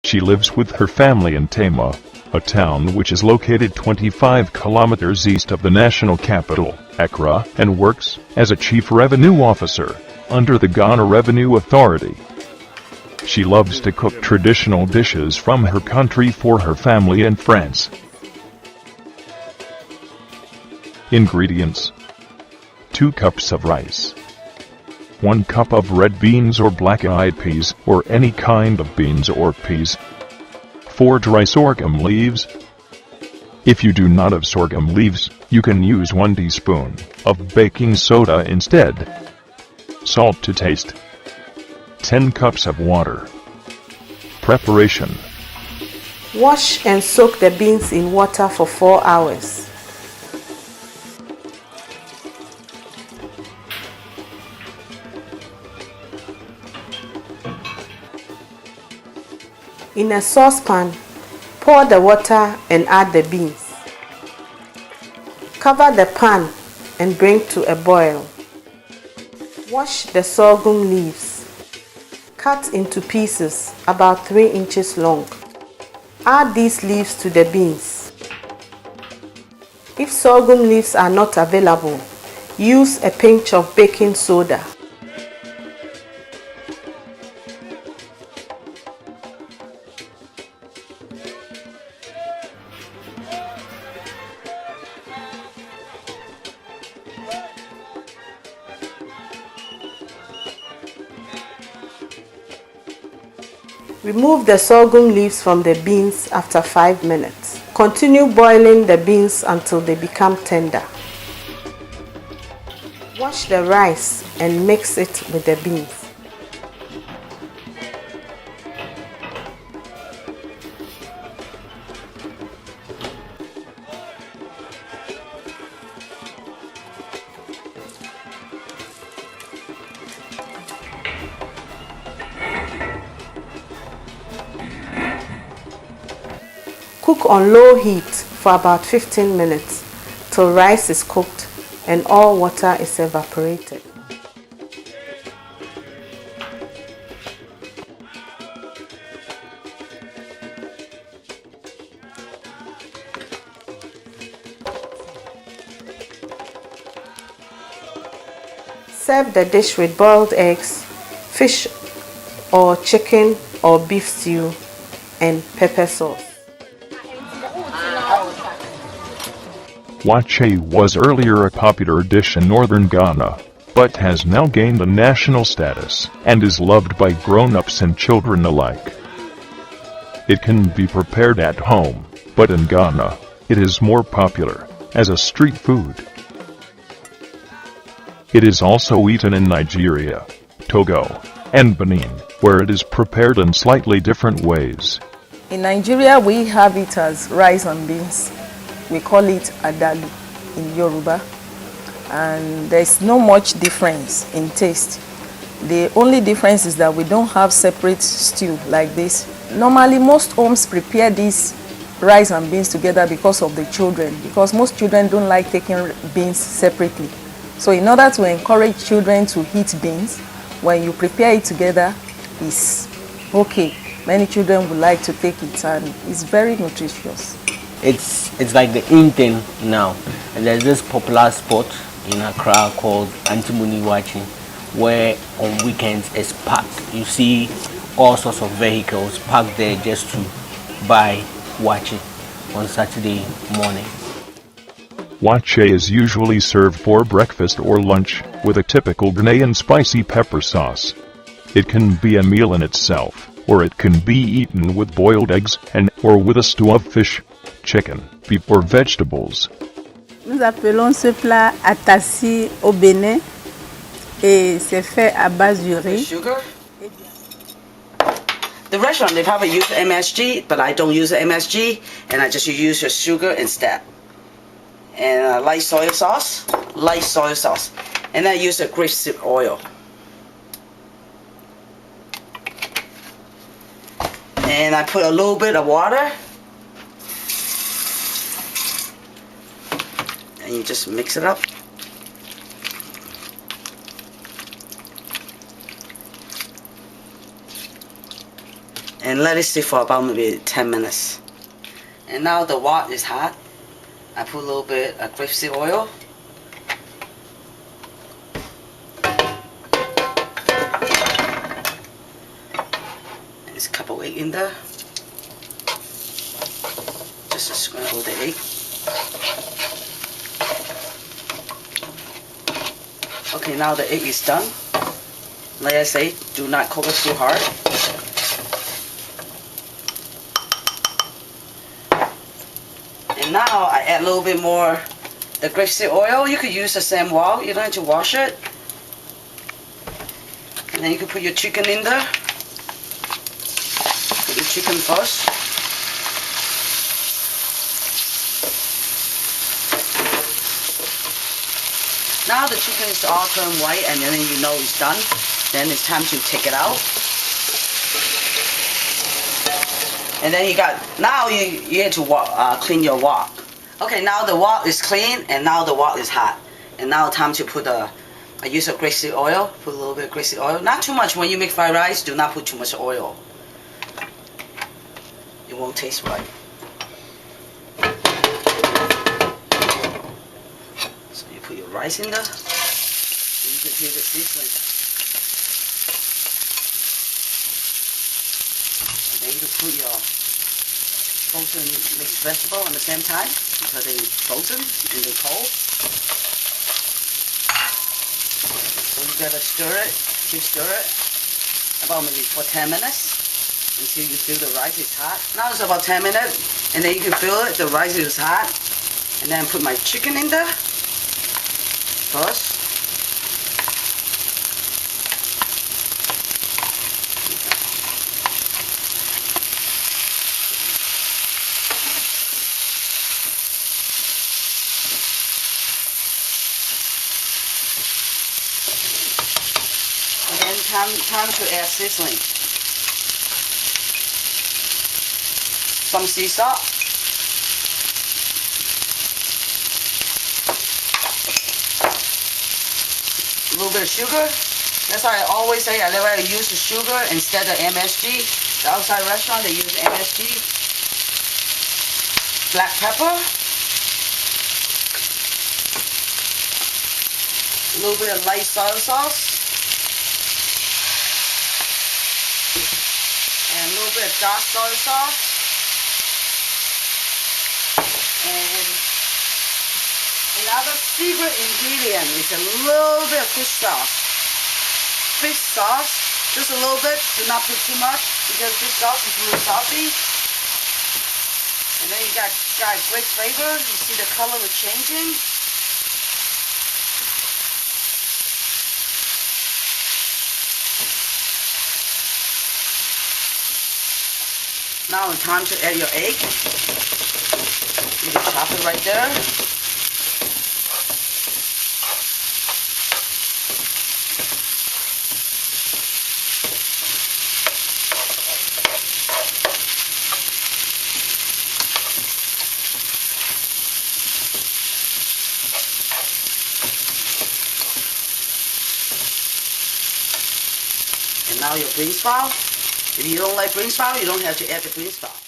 She lives with her family in Tema, a town which is located 25 kilometers east of the national capital, Accra, and works as a chief revenue officer under the Ghana Revenue Authority. She loves to cook traditional dishes from her country for her family and friends. Ingredients: 2 cups of rice, 1 cup of red beans or black-eyed peas or any kind of beans or peas, 4 dry sorghum leaves. If you do not have sorghum leaves, you can use 1 teaspoon of baking soda instead. Salt to taste. 10 cups of water. Preparation: wash and soak the beans in water for 4 hours. In a saucepan, pour the water and add the beans. Cover the pan and bring to a boil. Wash the sorghum leaves. Cut into pieces about 3 inches long. Add these leaves to the beans. If sorghum leaves are not available, use a pinch of baking soda. Remove the sorghum leaves from the beans after 5 minutes. Continue boiling the beans until they become tender. Wash the rice and mix it with the beans. Cook on low heat for about 15 minutes till rice is cooked and all water is evaporated. Serve the dish with boiled eggs, fish or chicken or beef stew, and pepper sauce. Wache was earlier a popular dish in northern Ghana, but has now gained a national status and is loved by grown-ups and children alike. It can be prepared at home, but in Ghana, it is more popular as a street food. It is also eaten in Nigeria, Togo, and Benin, where it is prepared in slightly different ways. In Nigeria, we have it as rice and beans. We call it adalu in Yoruba, and there's no much difference in taste. The only difference is that we don't have separate stew like this. Normally, most homes prepare this rice and beans together because of the children, because most children don't like taking beans separately. So in order to encourage children to eat beans, when you prepare it together, it's okay. Many children would like to take it, and it's very nutritious. It's like the in thing now. And there's this popular spot in Accra called Antimuni-Wachi, where on weekends it's packed. You see all sorts of vehicles parked there just to buy wache on Saturday morning. Wache is usually served for breakfast or lunch with a typical Ghanaian spicy pepper sauce. It can be a meal in itself, or it can be eaten with boiled eggs or with a stew of fish, chicken, beef or vegetables. Nous appelons ce plat atassi au Bénin et c'est fait à base du riz. Sugar. The restaurant, they probably use MSG, but I don't use MSG, and I just use the sugar instead. And light soy sauce, and I use a grapeseed oil. And I put a little bit of water, and you just mix it up. and let it sit for about maybe 10 minutes. And now the wok is hot. I put a little bit of grapeseed oil. And there's a couple eggs in there. Just to scramble the egg. Okay, now the egg is done. Like I say, do not cook it too hard. And now I add a little bit more the grapeseed oil. You could use the same wok. You don't have to wash it. And then you can put your chicken in there. Put your chicken first. Now the chicken is all turned white, and then you know it's done. Then it's time to take it out. And then you have to clean your wok. Okay, now the wok is clean, and now the wok is hot. And now time to put I use a grapeseed oil. Put a little bit of grapeseed oil. Not too much. When you make fried rice, do not put too much oil. It won't taste right. So you put your rice in there. And you can hear the seasoning. And then you can put your frozen mixed vegetable at the same time because they're frozen and they're cold. So you gotta stir it, keep stir it about maybe for 10 minutes until you feel the rice is hot. Now it's about 10 minutes, and then you can feel it, the rice is hot. And then put my chicken in there first. Time to add seasoning. Some sea salt. A little bit of sugar. That's why I always say I never use the sugar instead of MSG. The outside restaurant they use MSG. Black pepper. A little bit of light soy sauce. And a little bit of dark soy sauce. And another secret ingredient is a little bit of fish sauce. Fish sauce, just a little bit, do not put too much because fish sauce is really salty. And then you got great flavor. You see the color is changing. Now it's time to add your egg. You can chop it right there. And now your bean sprout. If you don't like green sprout, you don't have to add the green sprout.